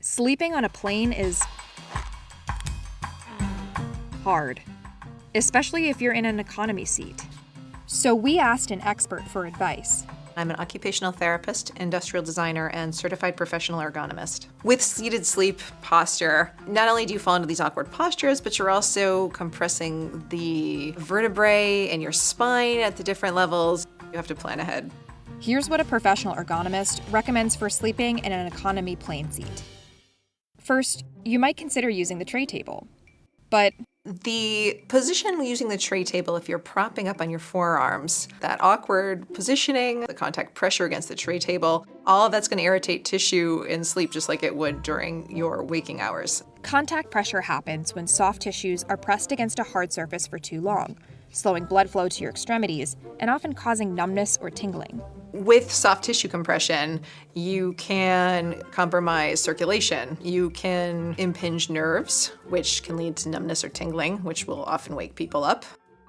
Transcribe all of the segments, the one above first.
Sleeping on a plane is hard, especially if you're in an economy seat. So we asked an expert for advice. I'm an occupational therapist, industrial designer, and certified professional ergonomist. With seated sleep posture, not only do you fall into these awkward postures, but you're also compressing the vertebrae and your spine at the different levels. You have to plan ahead. Here's what a professional ergonomist recommends for sleeping in an economy plane seat. First, you might consider using the tray table, but the position using the tray table, if you're propping up on your forearms, that awkward positioning, the contact pressure against the tray table, all of that's going to irritate tissue in sleep just like it would during your waking hours. Contact pressure happens when soft tissues are pressed against a hard surface for too long, slowing blood flow to your extremities and often causing numbness or tingling. With soft tissue compression, you can compromise circulation. You can impinge nerves, which can lead to numbness or tingling, which will often wake people up.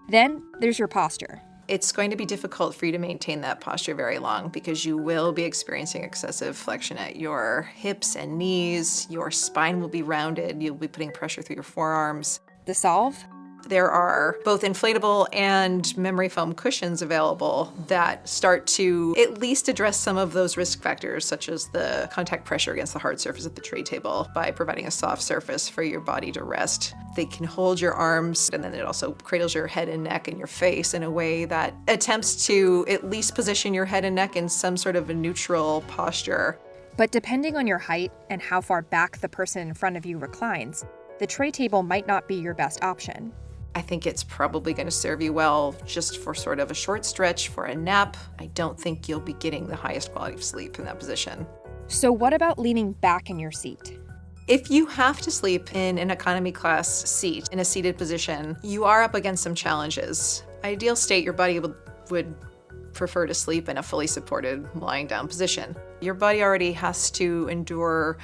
Then there's your posture. It's going to be difficult for you to maintain that posture very long because you will be experiencing excessive flexion at your hips and knees. Your spine will be rounded. You'll be putting pressure through your forearms. The solve? There are both inflatable and memory foam cushions available that start to at least address some of those risk factors, such as the contact pressure against the hard surface of the tray table, by providing a soft surface for your body to rest. They can hold your arms, and then it also cradles your head and neck and your face in a way that attempts to at least position your head and neck in some sort of a neutral posture. But depending on your height and how far back the person in front of you reclines, the tray table might not be your best option. I think it's probably going to serve you well just for sort of a short stretch for a nap. I don't think you'll be getting the highest quality of sleep in that position. So what about leaning back in your seat? If you have to sleep in an economy class seat, in a seated position, you are up against some challenges. Ideal state, your body would prefer to sleep in a fully supported lying down position. Your body already has to endure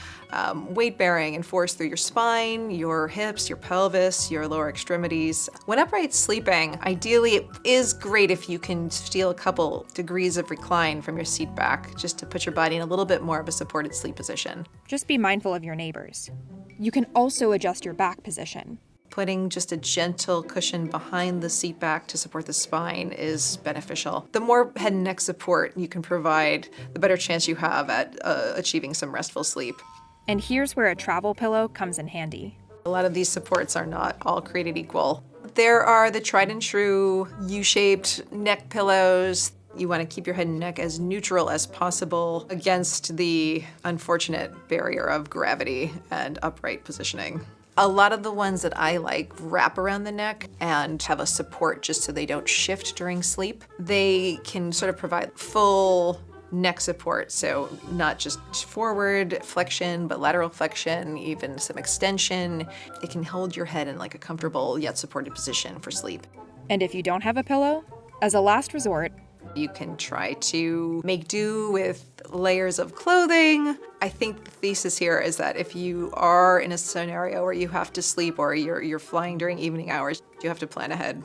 weight bearing and force through your spine, your hips, your pelvis, your lower extremities. When upright sleeping, ideally it is great if you can steal a couple degrees of recline from your seat back just to put your body in a little bit more of a supported sleep position. Just be mindful of your neighbors. You can also adjust your back position. Putting just a gentle cushion behind the seat back to support the spine is beneficial. The more head and neck support you can provide, the better chance you have at achieving some restful sleep. And here's where a travel pillow comes in handy. A lot of these supports are not all created equal. There are the tried and true U-shaped neck pillows. You want to keep your head and neck as neutral as possible against the unfortunate barrier of gravity and upright positioning. A lot of the ones that I like wrap around the neck and have a support just so they don't shift during sleep. They can sort of provide full neck support, so not just forward flexion, but lateral flexion, even some extension. It can hold your head in like a comfortable yet supported position for sleep. And if you don't have a pillow, as a last resort, you can try to make do with layers of clothing. I think the thesis here is that if you are in a scenario where you have to sleep or you're flying during evening hours, you have to plan ahead.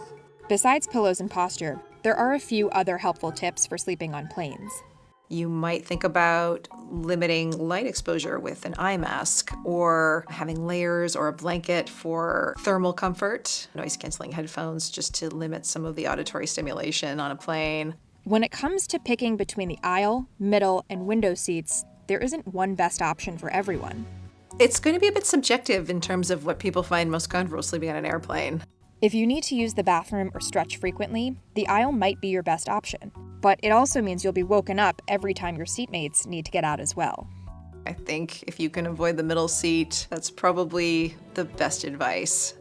Besides pillows and posture, there are a few other helpful tips for sleeping on planes. You might think about limiting light exposure with an eye mask or having layers or a blanket for thermal comfort, noise-canceling headphones just to limit some of the auditory stimulation on a plane. When it comes to picking between the aisle, middle, and window seats, there isn't one best option for everyone. It's going to be a bit subjective in terms of what people find most comfortable sleeping on an airplane. If you need to use the bathroom or stretch frequently, the aisle might be your best option. But it also means you'll be woken up every time your seatmates need to get out as well. I think if you can avoid the middle seat, that's probably the best advice.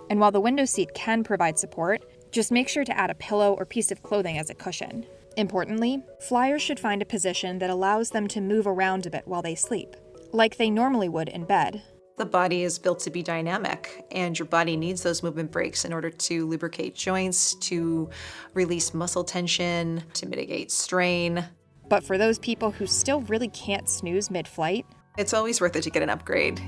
And while the window seat can provide support, just make sure to add a pillow or piece of clothing as a cushion. Importantly, flyers should find a position that allows them to move around a bit while they sleep, like they normally would in bed. The body is built to be dynamic, and your body needs those movement breaks in order to lubricate joints, to release muscle tension, to mitigate strain. But for those people who still really can't snooze mid-flight, it's always worth it to get an upgrade.